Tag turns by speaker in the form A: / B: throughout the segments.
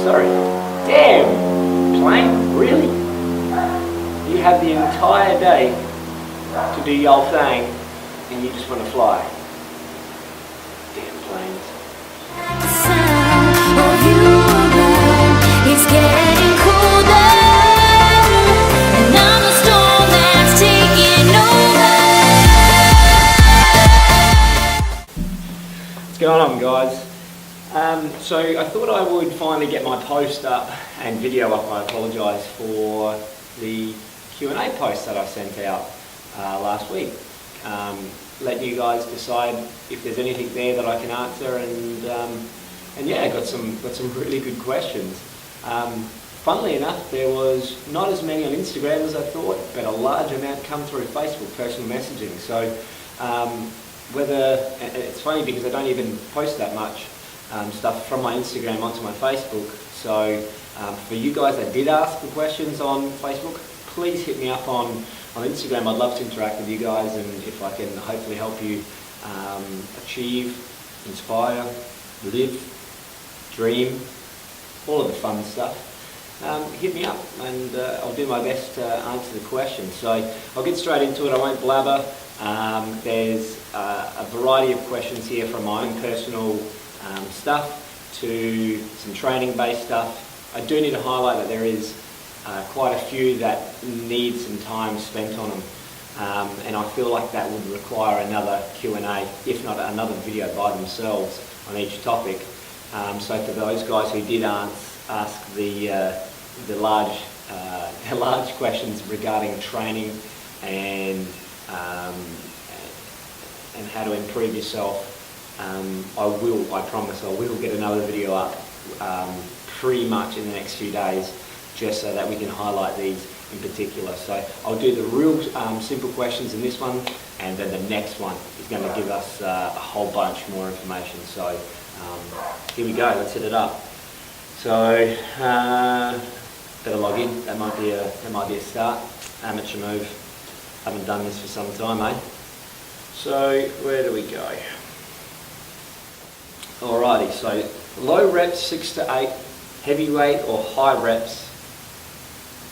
A: sorry. Damn, plane, really? You have the entire day to do your old thing and you just want to fly. Damn planes.
B: The sound of you around is getting colder, and I'm the storm that's taking over.
A: What's going on, guys? So I thought I would finally get my post up and video up. I apologise for the Q&A post that I sent out last week. Let you guys decide if there's anything there that I can answer, and yeah, got some really good questions. Funnily enough, there was not as many on Instagram as I thought, but a large amount come through Facebook personal messaging. So it's funny because I don't even post that much stuff from my Instagram onto my Facebook. So for you guys that did ask the questions on Facebook, please hit me up on Instagram. I'd love to interact with you guys, and if I can hopefully help you achieve, inspire, live, dream, all of the fun stuff, hit me up and I'll do my best to answer the questions. So I'll get straight into it. I won't blabber. There's a variety of questions here, from my own personal stuff to some training-based stuff. I do need to highlight that there is quite a few that need some time spent on them, and I feel like that would require another Q&A, if not another video by themselves on each topic. So for those guys who did ask the large questions regarding training and how to improve yourself, I promise I will get another video up pretty much in the next few days, just so that we can highlight these in particular. So I'll do the real simple questions in this one, and then the next one is going to give us a whole bunch more information. So here we go, let's hit it up. So better log in, that might be a start. Amateur move, haven't done this for some time, eh? So where do we go? Alrighty, so low reps 6 to 8, heavyweight or high reps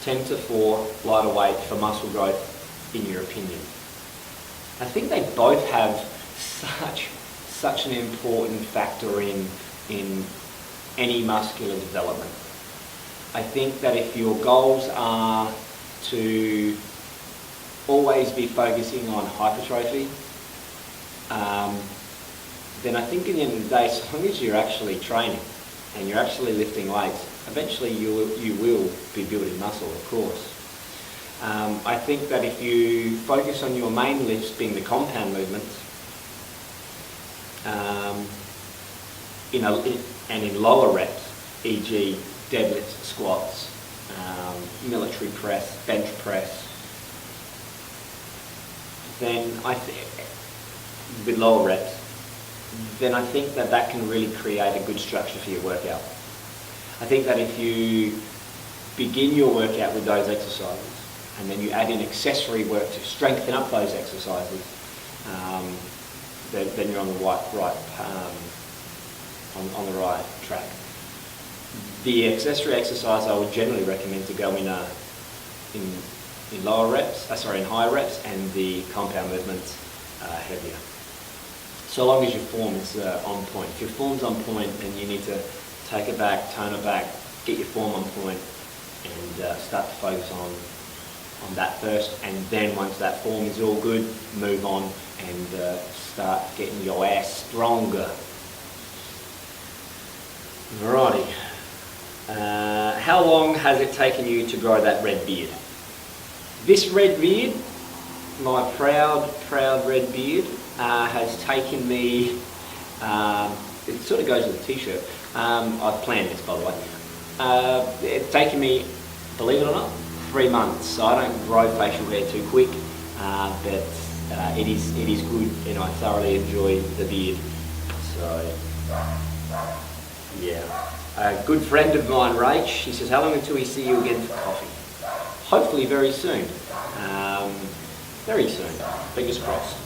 A: 10 to 4, lighter weight for muscle growth, in your opinion? I think they both have such an important factor in any muscular development. I think that if your goals are to always be focusing on hypertrophy, then I think in the end of the day, as long as you're actually training and you're actually lifting weights, eventually you will be building muscle, of course. I think that if you focus on your main lifts being the compound movements, and in lower reps, e.g. deadlifts, squats, military press, bench press, then with lower reps, then I think that can really create a good structure for your workout. I think that if you begin your workout with those exercises, and then you add in accessory work to strengthen up those exercises, then you're on the on the right track. The accessory exercise I would generally recommend to go in lower reps, in higher reps, and the compound movements heavier. So long as your form is on point. If your form's on point, then you need to take it back, tone it back, get your form on point, and start to focus on that first. And then once that form is all good, move on and start getting your ass stronger. Alrighty. How long has it taken you to grow that red beard? This red beard, my proud red beard, has taken me, it sort of goes with the t-shirt. I've planned this, by the way. It's taken me, believe it or not, 3 months. So I don't grow facial hair too quick, but it is good, and I thoroughly enjoy the beard. So yeah. A good friend of mine, Rach, she says, how long until we see you again for coffee? Hopefully very soon. Very soon. Fingers crossed.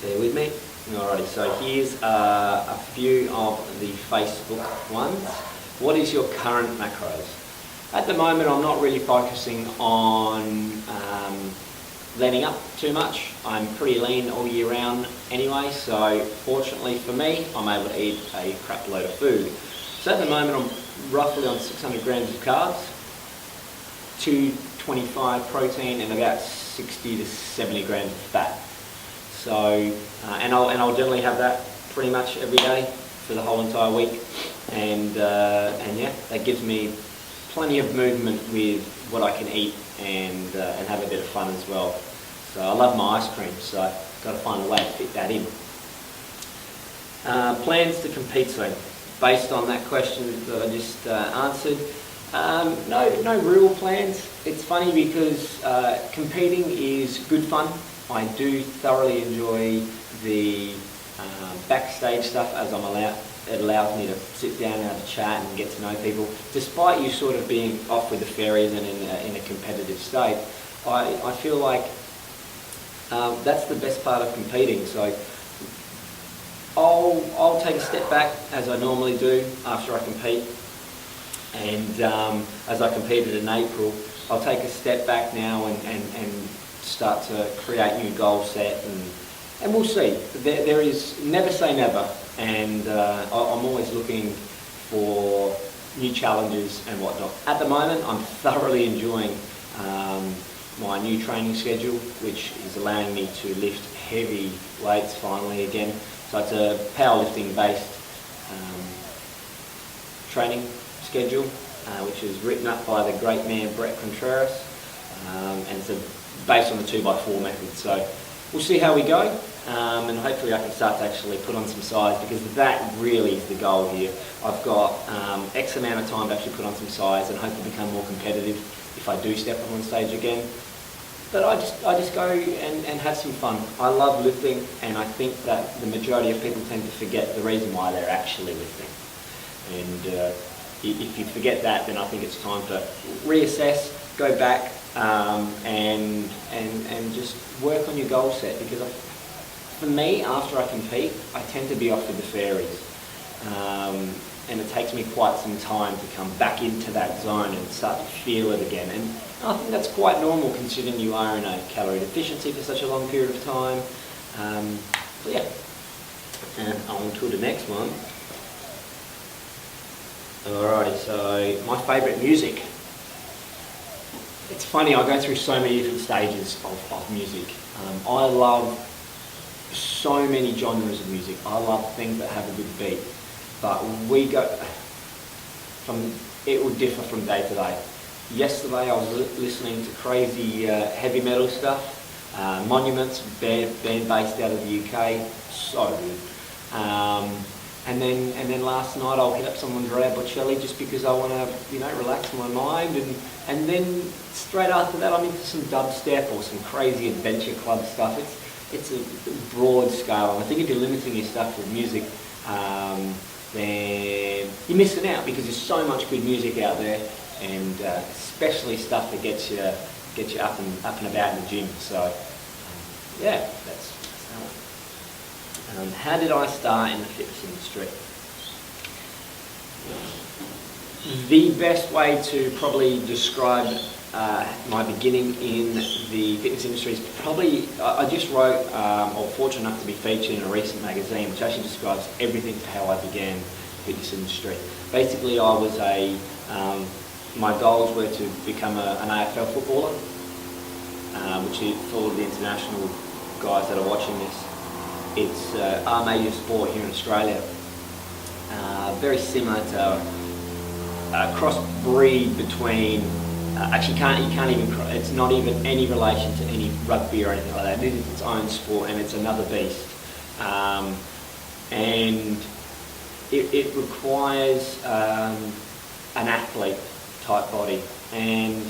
A: Bear with me. Alrighty, so here's a few of the Facebook ones. What is your current macros? At the moment, I'm not really focusing on letting up too much. I'm pretty lean all year round anyway, so fortunately for me, I'm able to eat a crap load of food. So at the moment, I'm roughly on 600 grams of carbs, 225 protein, and about 60 to 70 grams of fat. So, and I'll generally have that pretty much every day for the whole entire week, and yeah, that gives me plenty of movement with what I can eat and have a bit of fun as well. So I love my ice cream, so I've got to find a way to fit that in. Plans to compete soon? Based on that question that I just answered, no real plans. It's funny because competing is good fun. I do thoroughly enjoy the backstage stuff as I'm allowed. It allows me to sit down and have a chat and get to know people. Despite you sort of being off with the fairies and in a competitive state, I feel like that's the best part of competing. So I'll take a step back as I normally do after I compete, and as I competed in April, I'll take a step back now and start to create new goal set, and we'll see. There is never say never, and I'm always looking for new challenges and whatnot. At the moment, I'm thoroughly enjoying my new training schedule, which is allowing me to lift heavy weights finally again. So it's a powerlifting based training schedule, which is written up by the great man Brackenstrong, and it's based on the 2x4 method. So we'll see how we go, and hopefully I can start to actually put on some size, because that really is the goal here. I've got X amount of time to actually put on some size and hopefully become more competitive if I do step up on stage again. But I just go and have some fun. I love lifting, and I think that the majority of people tend to forget the reason why they're actually lifting. And if you forget that, then I think it's time to reassess, go back, and just work on your goal set. Because for me, after I compete, I tend to be off with the fairies, and it takes me quite some time to come back into that zone and start to feel it again. And I think that's quite normal considering you are in a calorie deficiency for such a long period of time. So yeah, and on to the next one. Alrighty, so my favourite music. It's funny, I go through so many different stages of music. I love so many genres of music. I love things that have a good beat, but it will differ from day to day. Yesterday I was listening to crazy heavy metal stuff, Monuments, band based out of the UK, so good. And then last night I'll hit up someone's Andrea Bocelli just because I want to, relax my mind, and then straight after that I'm into some dubstep or some crazy adventure club stuff. It's a broad scale, and I think if you're limiting your stuff with music, then you're missing out, because there's so much good music out there, and especially stuff that gets you up and about in the gym. So yeah, that's that one. How did I start in the fitness industry? The best way to probably describe my beginning in the fitness industry is probably, I just wrote, or fortunate enough to be featured in a recent magazine, which actually describes everything to how I began the fitness industry. Basically, I was my goals were to become an AFL footballer, which is for the international guys that are watching this. It's our major sport here in Australia. Very similar to a crossbreed between, you can't even, it's not even any relation to any rugby or anything like that. It is its own sport, and it's another beast. And it requires an athlete type body, and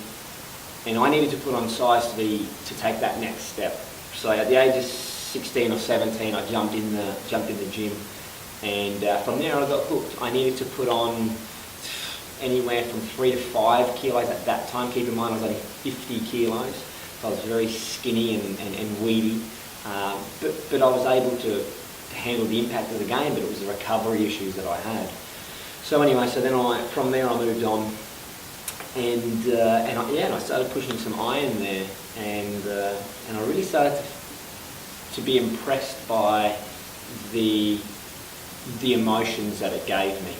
A: I needed to put on size to take that next step. So at the age of 16 or 17, I jumped in the gym, and from there I got hooked. I needed to put on anywhere from 3 to 5 kilos at that time. Keep in mind I was only 50 kilos, so I was very skinny and weedy, but I was able to handle the impact of the game, but it was the recovery issues that I had. So anyway, from there I moved on, and I started pushing some iron there, and I really started to be impressed by the emotions that it gave me,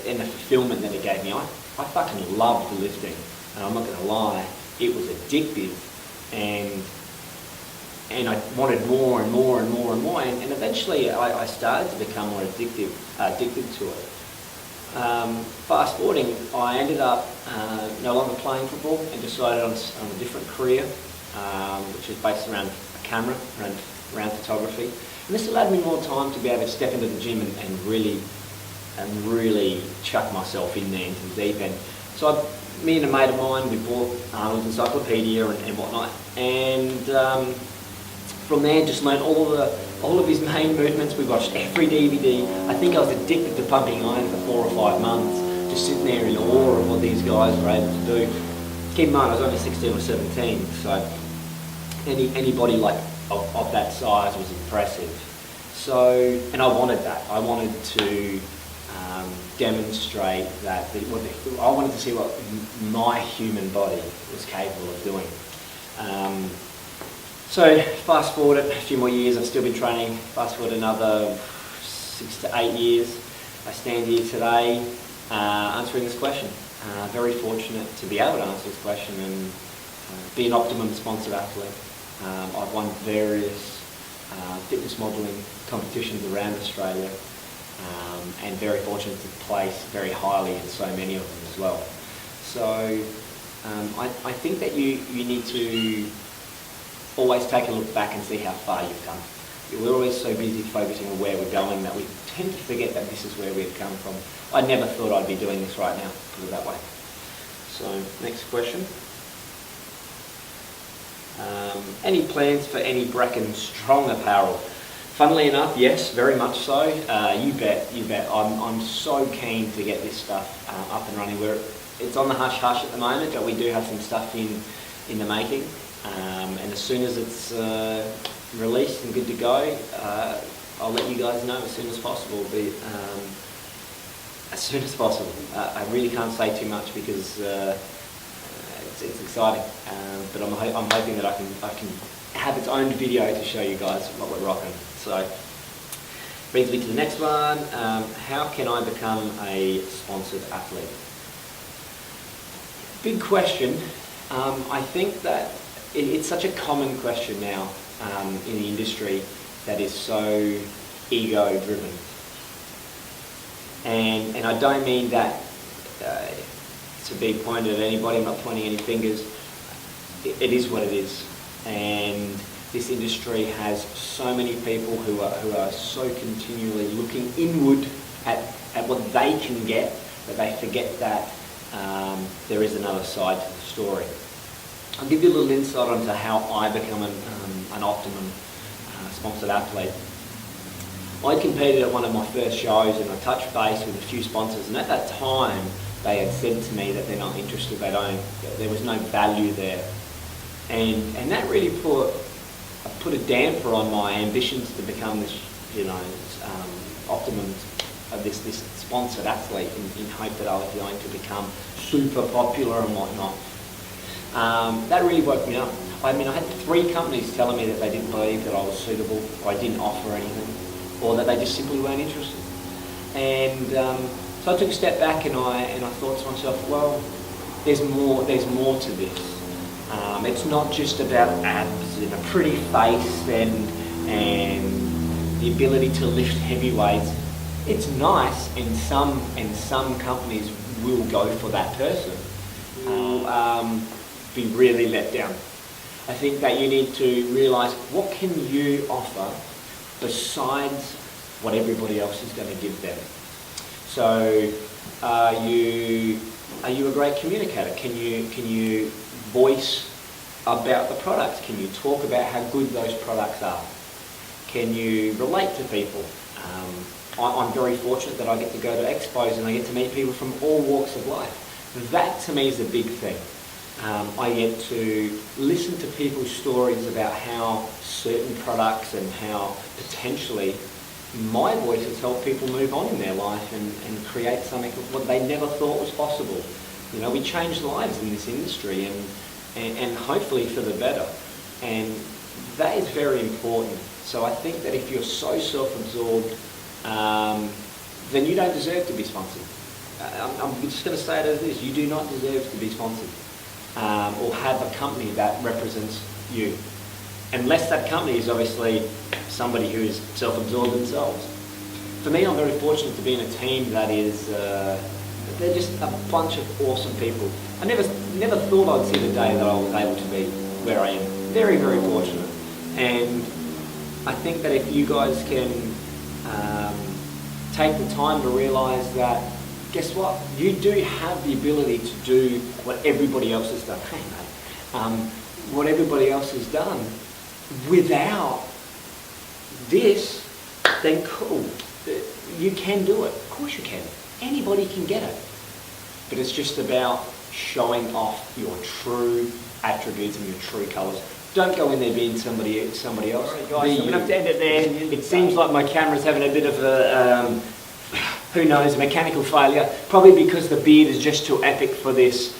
A: and the fulfillment that it gave me. I fucking loved lifting, and I'm not going to lie, it was addictive, and I wanted more and more and more and more, and eventually I started to become more addicted to it. Fast forwarding, I ended up no longer playing football and decided on a different career, which is based around a camera, around photography. And this allowed me more time to be able to step into the gym and really chuck myself in there into the deep end. So me and a mate of mine, we bought Arnold's Encyclopedia and whatnot, and from there just learned all of his main movements. We watched every DVD. I think I was addicted to pumping iron for 4 or 5 months, just sitting there in awe of what these guys were able to do. Keep in mind, I was only 16 or 17, so anybody like of that size was impressive. So, and I wanted that. I wanted to demonstrate that. I wanted to see what my human body was capable of doing. So fast forward a few more years, I've still been training. Fast forward another 6 to 8 years, I stand here today answering this question. Very fortunate to be able to answer this question and be an Optimum sponsored athlete. I've won various fitness modelling competitions around Australia, and very fortunate to place very highly in so many of them as well. So I think that you need to always take a look back and see how far you've come. We're always so busy focusing on where we're going that we tend to forget that this is where we've come from. I never thought I'd be doing this right now, put it that way. So, next question. Any plans for any Brackenstrong apparel? Funnily enough, yes, very much so. You bet. I'm so keen to get this stuff up and running. It's on the hush-hush at the moment, but we do have some stuff in the making. And as soon as it's released and good to go, I'll let you guys know as soon as possible. As soon as possible. I really can't say too much because it's exciting. But I'm hoping that I can have its own video to show you guys what we're rocking. So brings me to the next one. How can I become a sponsored athlete? Big question. I think that it's such a common question now in the industry that is so ego-driven. And I don't mean that to be pointed at anybody. I'm not pointing any fingers. It is what it is. And this industry has so many people who are so continually looking inward at what they can get that they forget that there is another side to the story. I'll give you a little insight onto how I become an Optimum sponsored athlete. I competed at one of my first shows and I touched base with a few sponsors, and at that time they had said to me that they're not interested, there was no value there. And that really put a damper on my ambitions to become this, Optimum, this sponsored athlete in hope that I was going to become super popular and whatnot. That really woke me up. I mean, I had 3 companies telling me that they didn't believe that I was suitable, or I didn't offer anything, or that they just simply weren't interested. And so I took a step back and I thought to myself, well, there's more to this. It's not just about abs and a pretty face and the ability to lift heavy weights. It's nice, and some companies will go for that person. Be really let down. I think that you need to realise what can you offer besides what everybody else is going to give them. So, are you a great communicator? Can you voice about the products? Can you talk about how good those products are? Can you relate to people? I'm very fortunate that I get to go to expos and I get to meet people from all walks of life. That to me is a big thing. I get to listen to people's stories about how certain products and how potentially my voice has helped people move on in their life and create something what they never thought was possible. You know, we change lives in this industry and hopefully for the better. And that is very important. So I think that if you're so self-absorbed, then you don't deserve to be sponsored. I'm just going to say it as it is. You do not deserve to be sponsored or have a company that represents you. Unless that company is obviously somebody who is self-absorbed themselves. For me, I'm very fortunate to be in a team that is, they're just a bunch of awesome people. I never thought I'd see the day that I was able to be where I am. Very, very fortunate. And I think that if you guys can take the time to realise that, guess what? You do have the ability to do what everybody else has done. Hey mate, what everybody else has done without this, then cool. You can do it. Of course you can. Anybody can get it. But it's just about showing off your true attributes and your true colours. Don't go in there being somebody else. Right, guys, I'm going to have to end it there. It seems like my camera's having a bit of a, who knows, mechanical failure. Probably because the beard is just too epic for this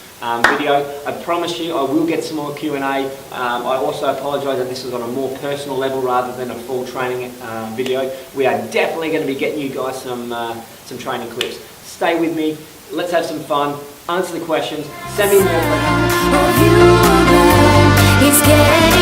A: video. I promise you I will get some more Q&A. I also apologise that this is on a more personal level rather than a full training video. We are definitely going to be getting you guys some training clips. Stay with me. Let's have some fun. Answer the questions. Send me more.
B: It's getting